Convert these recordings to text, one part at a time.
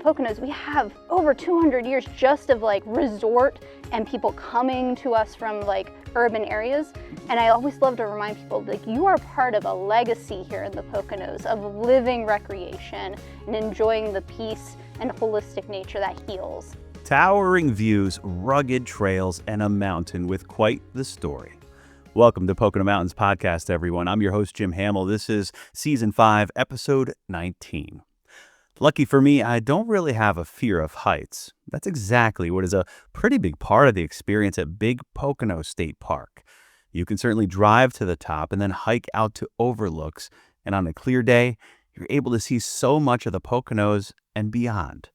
Poconos, we have over 200 years just of like resort and people coming to us from like urban areas. And I always love to remind people, like, you are part of a legacy here in the Poconos of living recreation and enjoying the peace and holistic nature that heals. Towering views, rugged trails, and a mountain with quite the story. Welcome to Pocono Mountains Podcast, everyone. I'm your host, Jim Hamill. This is Season 5, Episode 19. Lucky for me, I don't really have a fear of heights. That's exactly what is a pretty big part of the experience at Big Pocono State Park. You can certainly drive to the top and then hike out to overlooks, and on a clear day, you're able to see so much of the Poconos and beyond.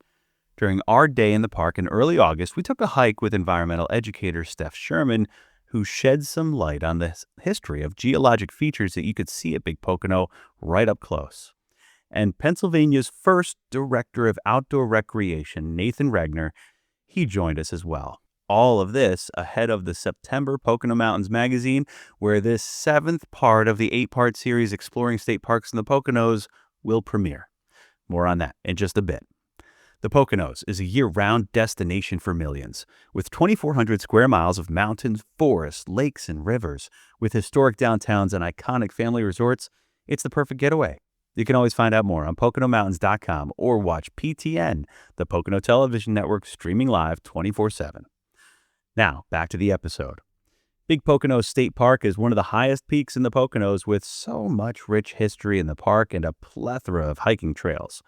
During our day in the park in early August, we took a hike with environmental educator Steph Sherman, who shed some light on the history of geologic features that you could see at Big Pocono right up close. And Pennsylvania's first director of outdoor recreation, Nathan Regner, he joined us as well. All of this ahead of the September Pocono Mountains magazine, where this 7th part of the 8-part series Exploring State Parks in the Poconos will premiere. More on that in just a bit. The Poconos is a year-round destination for millions. With 2,400 square miles of mountains, forests, lakes, and rivers, with historic downtowns and iconic family resorts, it's the perfect getaway. You can always find out more on PoconoMountains.com or watch PTN, the Pocono Television Network, streaming live 24/7. Now, back to the episode. Big Pocono State Park is one of the highest peaks in the Poconos with so much rich history in the park and a plethora of hiking trails.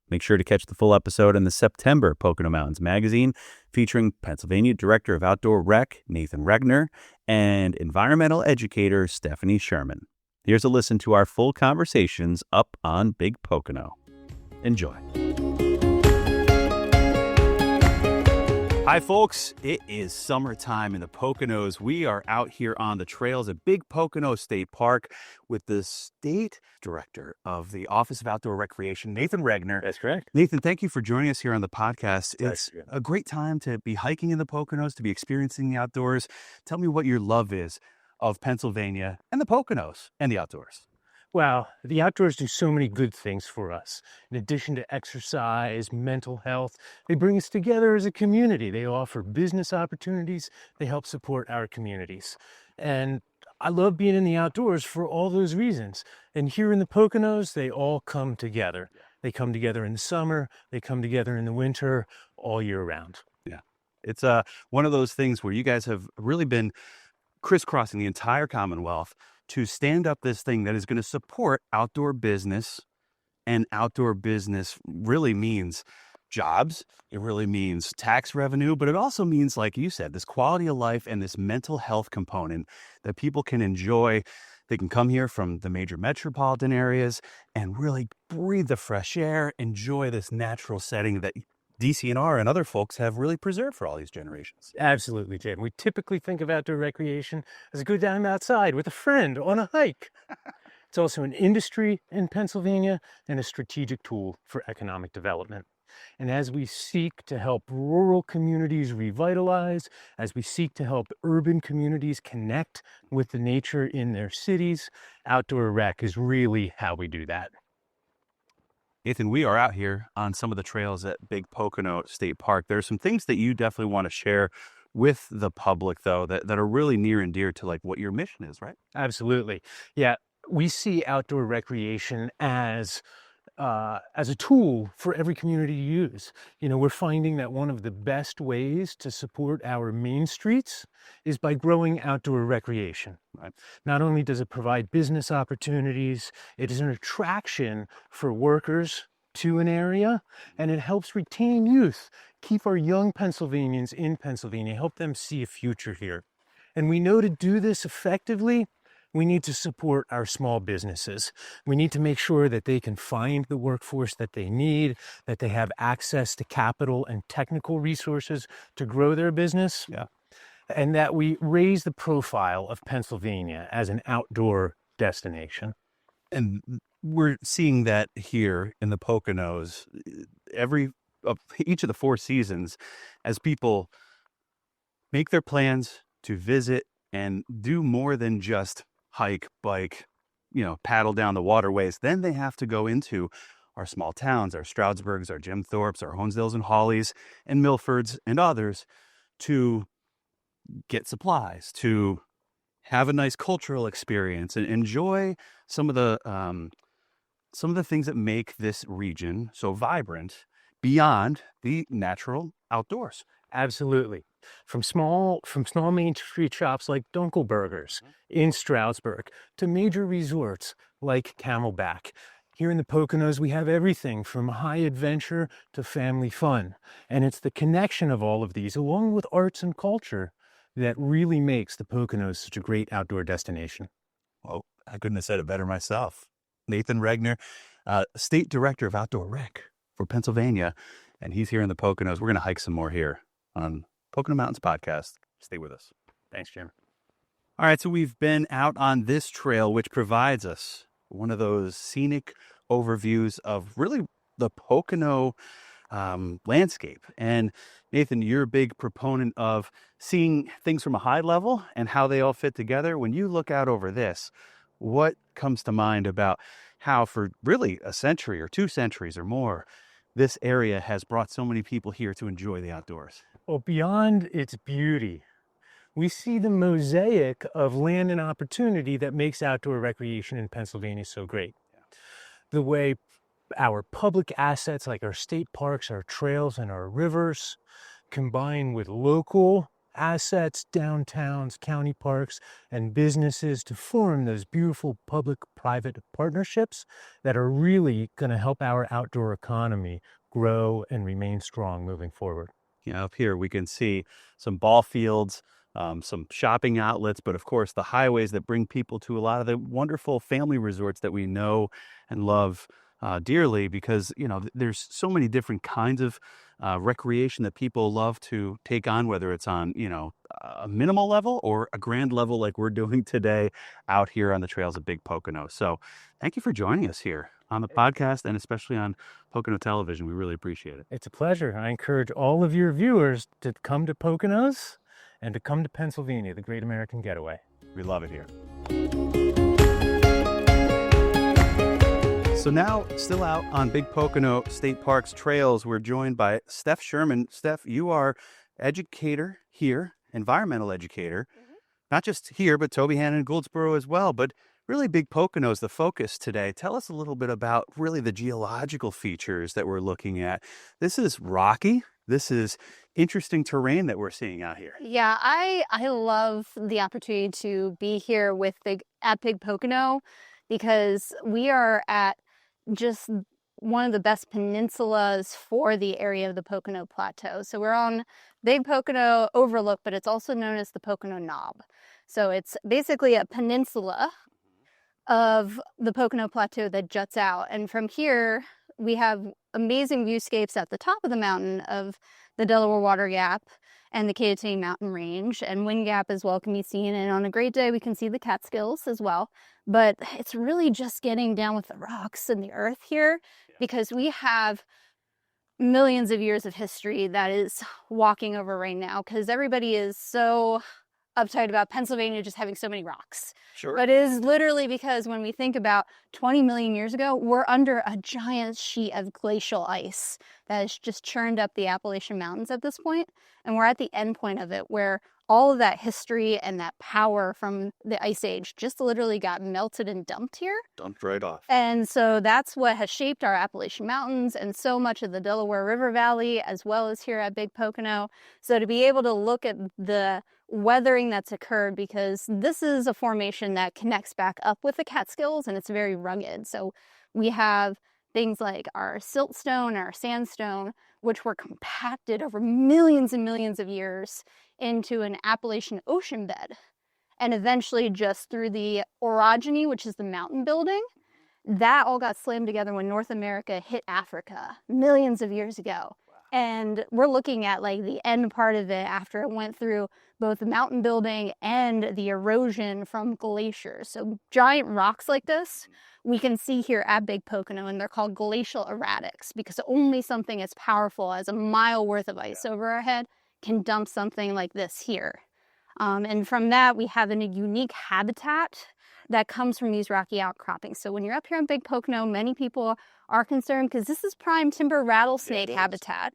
Make sure to catch the full episode in the September Pocono Mountains magazine featuring Pennsylvania Director of Outdoor Rec, Nathan Regner, and environmental educator Stephanie Sherman. Here's a listen to our full conversations up on Big Pocono. Enjoy. Hi, folks. It is summertime in the Poconos. We are out here on the trails at Big Pocono State Park with the State Director of the Office of Outdoor Recreation, Nathan Regner. That's correct. Nathan, thank you for joining us here on the podcast. It's a great time to be hiking in the Poconos, to be experiencing the outdoors. Tell me what your love is of Pennsylvania and the Poconos and the outdoors. Well, the outdoors do so many good things for us. In addition to exercise, mental health, they bring us together as a community. They offer business opportunities. They help support our communities. And I love being in the outdoors for all those reasons. And here in the Poconos, they all come together. They come together in the summer. They come together in the winter, all year round. Yeah. It's one of those things where you guys have really been crisscrossing the entire Commonwealth to stand up this thing that is going to support outdoor business. And outdoor business really means jobs. It really means tax revenue, but it also means, like you said, this quality of life and this mental health component that people can enjoy. They can come here from the major metropolitan areas and really breathe the fresh air, enjoy this natural setting that DCNR and other folks have really preserved for all these generations. Absolutely, Jim. We typically think of outdoor recreation as a good time outside with a friend on a hike. It's also an industry in Pennsylvania and a strategic tool for economic development. And as we seek to help rural communities revitalize, as we seek to help urban communities connect with the nature in their cities, outdoor rec is really how we do that. Nathan, we are out here on some of the trails at Big Pocono State Park. There are some things that you definitely want to share with the public, though, that are really near and dear to like what your mission is, right? Absolutely. Yeah, we see outdoor recreation as a tool for every community to use. You know, we're finding that one of the best ways to support our main streets is by growing outdoor recreation. Right. Not only does it provide business opportunities, it is an attraction for workers to an area, and it helps retain youth, keep our young Pennsylvanians in Pennsylvania, help them see a future here. And we know to do this effectively, we need to support our small businesses. We need to make sure that they can find the workforce that they need, that they have access to capital and technical resources to grow their business, and that we raise the profile of Pennsylvania as an outdoor destination. And we're seeing that here in the Poconos, each of the 4 seasons, as people make their plans to visit and do more than just hike, bike, paddle down the waterways. Then they have to go into our small towns, our Stroudsburgs, our Jim Thorpes, our Honesdales and Hawleys and Milfords and others to get supplies, to have a nice cultural experience and enjoy some of the things that make this region so vibrant beyond the natural outdoors. Absolutely. From small Main Street shops like Dunkelberger's in Stroudsburg to major resorts like Camelback. Here in the Poconos, we have everything from high adventure to family fun. And it's the connection of all of these, along with arts and culture, that really makes the Poconos such a great outdoor destination. Well, I couldn't have said it better myself. Nathan Regner, State Director of Outdoor Rec for Pennsylvania, and he's here in the Poconos. We're going to hike some more here on Pocono Mountains Podcast. Stay with us. Thanks, Jim. All right, so we've been out on this trail, which provides us one of those scenic overviews of really the Pocono landscape. And Nathan, you're a big proponent of seeing things from a high level and how they all fit together. When you look out over this, what comes to mind about how for really a century or 2 centuries or more, this area has brought so many people here to enjoy the outdoors? Well, beyond its beauty, we see the mosaic of land and opportunity that makes outdoor recreation in Pennsylvania so great. The way our public assets like our state parks, our trails, and our rivers combine with local assets, downtowns, county parks, and businesses to form those beautiful public-private partnerships that are really going to help our outdoor economy grow and remain strong moving forward. Up here we can see some ball fields, some shopping outlets, but of course the highways that bring people to a lot of the wonderful family resorts that we know and love dearly, because there's so many different kinds of recreation that people love to take on, whether it's on a minimal level or a grand level like we're doing today out here on the trails of Big Pocono. So thank you for joining us here on the podcast and especially on Pocono Television. We really appreciate it. It's a pleasure. I encourage all of your viewers to come to Poconos and to come to Pennsylvania, the great American getaway. We love it here. So now, still out on Big Pocono State Park's trails, we're joined by Steph Sherman. Steph, you are educator here, environmental educator, not just here, but Toby Hannon and Goldsboro as well. But really, Big Pocono is the focus today. Tell us a little bit about really the geological features that we're looking at. This is rocky. This is interesting terrain that we're seeing out here. Yeah, I love the opportunity to be here at Big Pocono because we are at just one of the best peninsulas for the area of the Pocono Plateau. So we're on Big Pocono Overlook, but it's also known as the Pocono Knob. So it's basically a peninsula of the Pocono Plateau that juts out. And from here, we have amazing viewscapes at the top of the mountain of the Delaware Water Gap and the Kittatinny Mountain Range, and Wind Gap as well can be seen. And on a great day, we can see the Catskills as well. But it's really just getting down with the rocks and the earth here because we have millions of years of history that is walking over right now because everybody is so uptight about Pennsylvania just having so many rocks. Sure. But it is literally because when we think about 20 million years ago, we're under a giant sheet of glacial ice that has just churned up the Appalachian Mountains at this point. And we're at the end point of it where all of that history and that power from the Ice Age just literally got melted and dumped here. Dumped right off. And so that's what has shaped our Appalachian Mountains and so much of the Delaware River Valley, as well as here at Big Pocono. So to be able to look at the weathering that's occurred, because this is a formation that connects back up with the Catskills and it's very rugged. So we have things like our siltstone, our sandstone, which were compacted over millions and millions of years into an Appalachian ocean bed. And eventually just through the orogeny, which is the mountain building, that all got slammed together when North America hit Africa millions of years ago. And we're looking at like the end part of it after it went through both the mountain building and the erosion from glaciers. So giant rocks like this, we can see here at Big Pocono, and they're called glacial erratics because only something as powerful as a mile worth of ice over our head can dump something like this here. And from that, we have a unique habitat that comes from these rocky outcroppings. So when you're up here on Big Pocono, many people are concerned because this is prime timber rattlesnake habitat.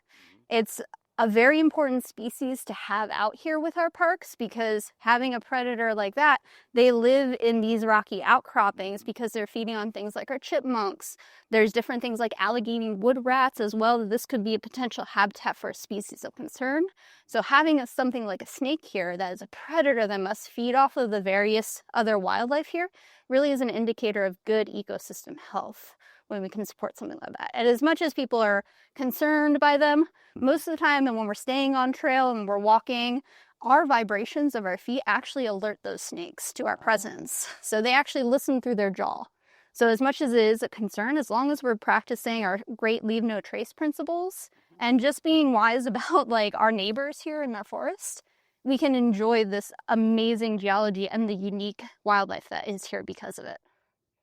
It's a very important species to have out here with our parks, because having a predator like that, they live in these rocky outcroppings because they're feeding on things like our chipmunks. There's different things like Allegheny wood rats as well. This could be a potential habitat for a species of concern. So having something like a snake here that is a predator that must feed off of the various other wildlife here really is an indicator of good ecosystem health when we can support something like that. And as much as people are concerned by them, most of the time, and when we're staying on trail and we're walking, our vibrations of our feet actually alert those snakes to our presence. So they actually listen through their jaw. So as much as it is a concern, as long as we're practicing our great leave no trace principles and just being wise about like our neighbors here in our forest, we can enjoy this amazing geology and the unique wildlife that is here because of it.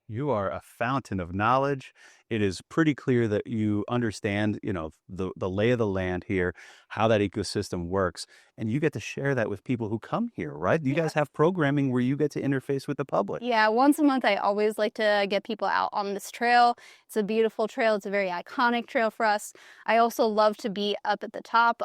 You are a fountain of knowledge. It is pretty clear that you understand, the lay of the land here, how that ecosystem works, and you get to share that with people who come here, right? You guys have programming where you get to interface with the public. Yeah, once a month I always like to get people out on this trail. It's a beautiful trail. It's a very iconic trail for us. I also love to be up at the top,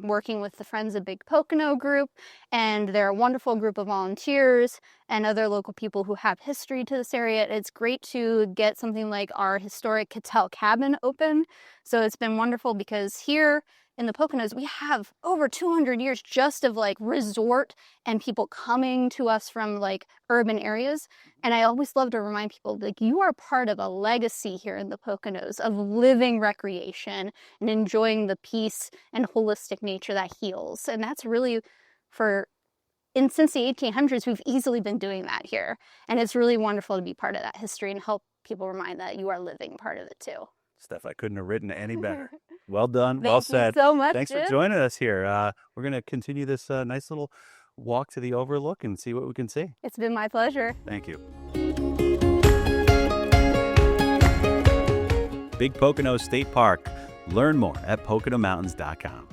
working with the Friends of Big Pocono group, and they're a wonderful group of volunteers and other local people who have history to this area. It's great to get something like our historic Cattell cabin open. So it's been wonderful because here in the Poconos, we have over 200 years just of like resort and people coming to us from like urban areas. And I always love to remind people, like, you are part of a legacy here in the Poconos of living recreation and enjoying the peace and holistic nature that heals. And that's really since the 1800s, we've easily been doing that here. And it's really wonderful to be part of that history and help people remind that you are living part of it too. Steph, I couldn't have written it any better. Well done. Well said. Thank you so much. Thanks for joining us here. We're going to continue this nice little walk to the overlook and see what we can see. It's been my pleasure. Thank you. Big Pocono State Park. Learn more at PoconoMountains.com.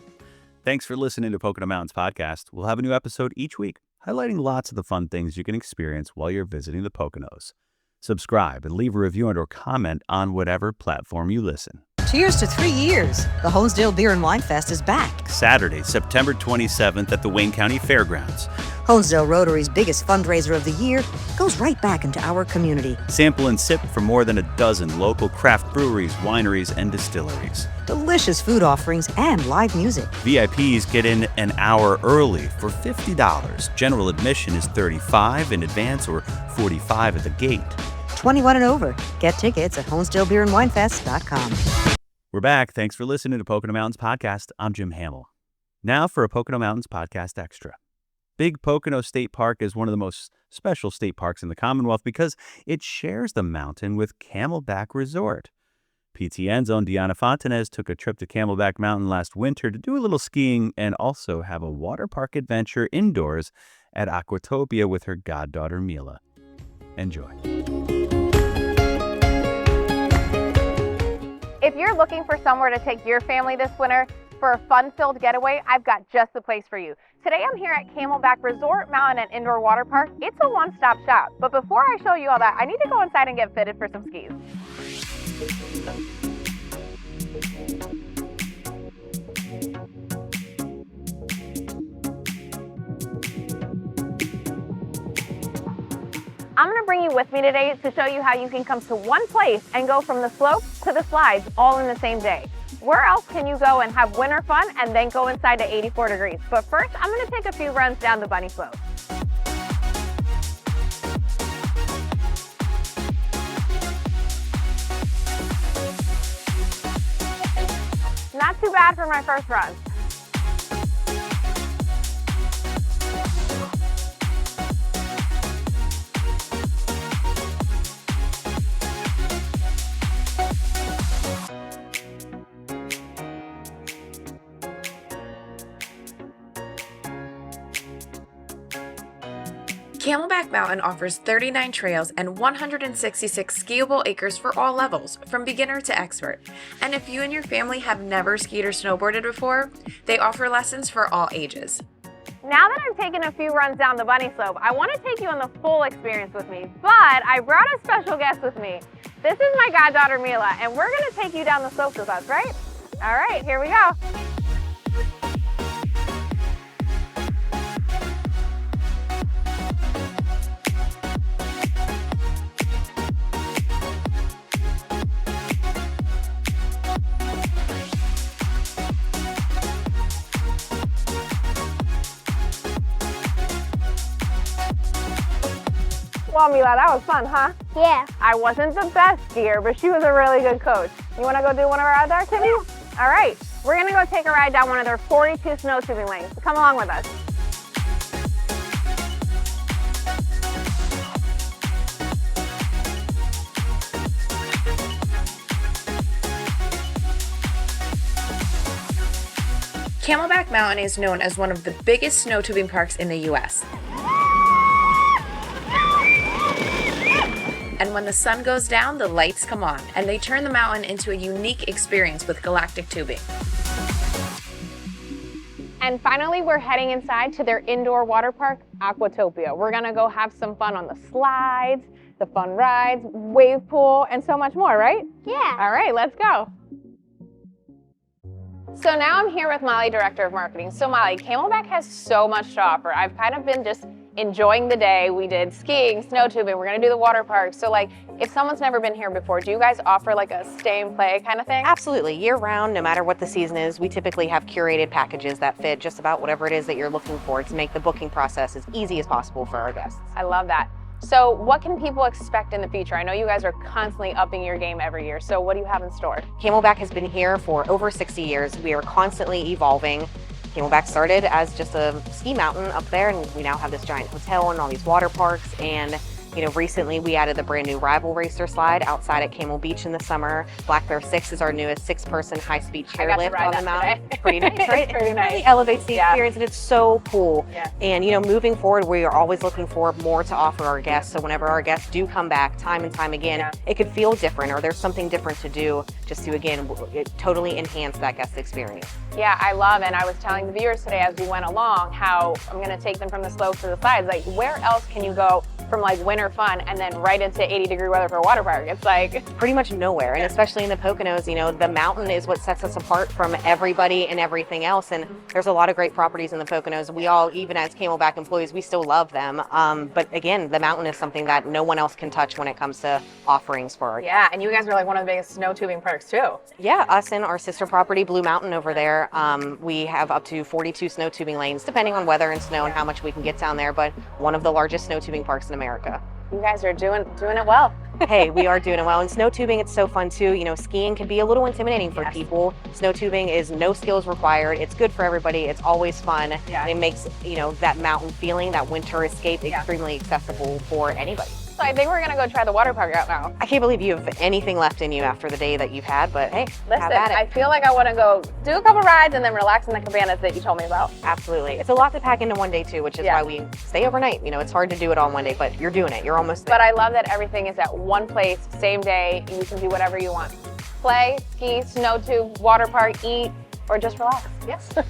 Thanks for listening to Pocono Mountains Podcast. We'll have a new episode each week, highlighting lots of the fun things you can experience while you're visiting the Poconos. Subscribe and leave a review and/or comment on whatever platform you listen. Cheers to 3 years. The Honesdale Beer and Wine Fest is back. Saturday, September 27th at the Wayne County Fairgrounds. Honesdale Rotary's biggest fundraiser of the year goes right back into our community. Sample and sip from more than a dozen local craft breweries, wineries, and distilleries. Delicious food offerings and live music. VIPs get in an hour early for $50. General admission is $35 in advance or $45 at the gate. 21 and over. Get tickets at HonesdaleBeerandWinefest.com. We're back. Thanks for listening to Pocono Mountains Podcast. I'm Jim Hamill. Now for a Pocono Mountains Podcast Extra. Big Pocono State Park is one of the most special state parks in the Commonwealth because it shares the mountain with Camelback Resort. PTN's own Deanna Fontanez took a trip to Camelback Mountain last winter to do a little skiing and also have a water park adventure indoors at Aquatopia with her goddaughter Mila. Enjoy. If you're looking for somewhere to take your family this winter for a fun-filled getaway, I've got just the place for you. Today I'm here at Camelback Resort, Mountain and Indoor Water Park. It's a one-stop shop. But before I show you all that, I need to go inside and get fitted for some skis. I'm going to bring you with me today to show you how you can come to one place and go from the slopes to the slides all in the same day. Where else can you go and have winter fun and then go inside to 84 degrees? But first, I'm going to take a few runs down the bunny slope. Not too bad for my first run. Camelback Mountain offers 39 trails and 166 skiable acres for all levels, from beginner to expert. And if you and your family have never skied or snowboarded before, they offer lessons for all ages. Now that I've taken a few runs down the bunny slope, I want to take you on the full experience with me, but I brought a special guest with me. This is my goddaughter Mila, and we're going to take you down the slopes with us, right? All right, here we go. Well, Mila, that was fun, huh? Yeah. I wasn't the best skier, but she was a really good coach. You want to go do one of our other activities? Yeah. All right. We're going to go take a ride down one of their 42 snow tubing lanes. Come along with us. Camelback Mountain is known as one of the biggest snow tubing parks in the U.S. And when the sun goes down, the lights come on, and they turn the mountain into a unique experience with galactic tubing. And finally, we're heading inside to their indoor water park, Aquatopia. We're gonna go have some fun on the slides, the fun rides, wave pool, and so much more, right? Yeah. All right, let's go. So now I'm here with Molly, Director of Marketing. So Molly, Camelback has so much to offer. I've kind of been just enjoying the day. We did skiing, snow tubing, we're gonna do the water park. So like, if someone's never been here before, do you guys offer like a stay and play kind of thing? Absolutely, year round, no matter what the season is, we typically have curated packages that fit just about whatever it is that you're looking for to make the booking process as easy as possible for our guests. I love that. So what can people expect in the future? I know you guys are constantly upping your game every year. So what do you have in store? Camelback has been here for over 60 years. We are constantly evolving. Camelback started as just a ski mountain up there, and we now have this giant hotel and all these water parks. And recently we added the brand new Rival Racer slide outside at Camel Beach in the summer. Black Bear 6 is our newest 6-person high-speed chairlift on the mountain. Pretty nice, right? It's pretty nice. It elevates the experience, and it's so cool. Yeah. And moving forward, we are always looking for more to offer our guests. So whenever our guests do come back time and time again, it could feel different, or there's something different to do, just to again totally enhance that guest experience. Yeah, I love, and I was telling the viewers today as we went along how I'm going to take them from the slopes to the sides. Like, where else can you go from like winter fun and then right into 80-degree weather for a water park? It's like pretty much nowhere. And especially in the Poconos, the mountain is what sets us apart from everybody and everything else. And there's a lot of great properties in the Poconos. We all, even as Camelback employees, we still love them. But again, the mountain is something that no one else can touch when it comes to offerings for our guests. Yeah, and you guys are like one of the biggest snow tubing parks too. Yeah, us and our sister property, Blue Mountain over there, we have up to 42 snow tubing lanes, depending on weather and snow and how much we can get down there, but one of the largest snow tubing parks in America. You guys are doing it well. Hey, we are doing it well. And snow tubing, it's so fun too. Skiing can be a little intimidating for people. Snow tubing is no skills required. It's good for everybody. It's always fun. Yeah. And it makes, that mountain feeling, that winter escape extremely accessible for anybody. So I think we're gonna go try the water park out now. I can't believe you have anything left in you after the day that you've had, but hey, Listen, have at it. I feel like I wanna go do a couple rides and then relax in the cabanas that you told me about. Absolutely. It's a lot to pack into one day too, which is why we stay overnight. It's hard to do it all in one day, but you're doing it. You're almost there. But I love that everything is at one place, same day. You can do whatever you want. Play, ski, snow tube, water park, eat, or just relax. Yes. All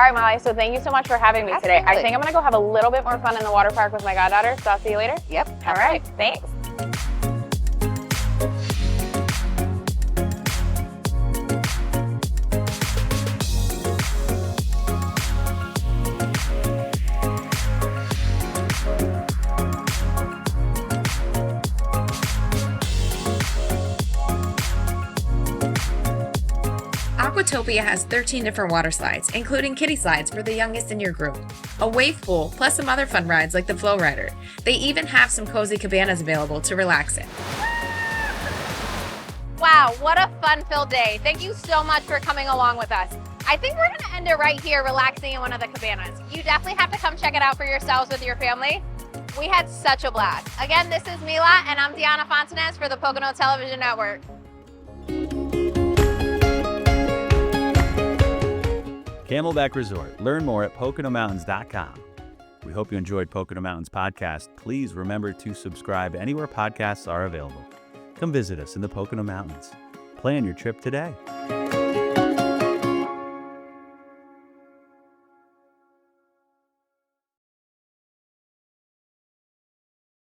right, Molly, so thank you so much for having me today. I think I'm gonna go have a little bit more fun in the water park with my goddaughter, so I'll see you later. Yep. All right, thanks. Aquatopia has 13 different water slides, including kiddie slides for the youngest in your group, a wave pool, plus some other fun rides like the Flow Rider. They even have some cozy cabanas available to relax in. Wow, what a fun-filled day. Thank you so much for coming along with us. I think we're gonna end it right here, relaxing in one of the cabanas. You definitely have to come check it out for yourselves with your family. We had such a blast. Again, this is Mila, and I'm Deanna Fontanez for the Pocono Television Network. Camelback Resort. Learn more at PoconoMountains.com. We hope you enjoyed Pocono Mountains podcast. Please remember to subscribe anywhere podcasts are available. Come visit us in the Pocono Mountains. Plan your trip today.